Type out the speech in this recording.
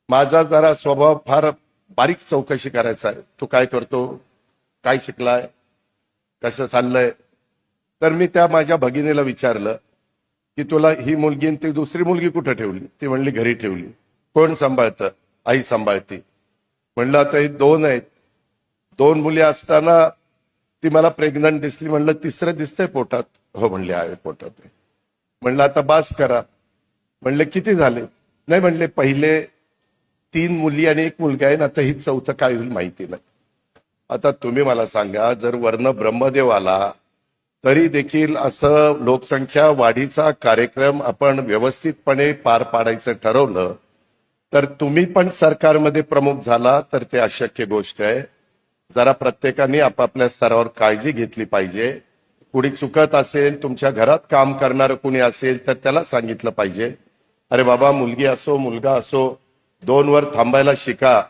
माझा जरा स्वभाव फार बारीक चौकशी करायचा आहे. तू काय करतो, काय शिकलाय, कसं चाललंय. तर मी त्या माझ्या भगिनीला विचारलं की तुला ही मुलगी आणि ती दुसरी मुलगी कुठं ठेवली. ती म्हणली घरी ठेवली. कोण सांभाळतं, आई सांभाळती. म्हणलं आता हे दोन आहेत, दोन मुली असताना ती मला प्रेग्नंट दिसली. म्हणलं तिसरं दिसतंय पोटात. हो म्हणले आहे पोटात आहे. म्हणलं आता बास करा. म्हणले किती झाले. नाही म्हणले पहिले 3 मुली आणि 1 मुलगा आहे ना, आता ही चौथं काय होईल माहिती नाही. आता तुम्ही मला सांगा, जर वर्ण ब्रह्मदेव आला तरी देखील असं लोकसंख्या वाढीचा कार्यक्रम आपण व्यवस्थितपणे पार पाडायचं ठरवलं तर तुम्ही पण सरकारमध्ये प्रमुख झाला तर ते अशक्य गोष्ट आहे. जरा प्रत्येकाने आपापल्या स्तरावर काळजी घेतली पाहिजे. कुणी चुकत असेल, तुमच्या घरात काम करणारं कुणी असेल तर त्याला सांगितलं पाहिजे, अरे बाबा मुलगी असो मुलगा असो 2 वर थांबायला शिका.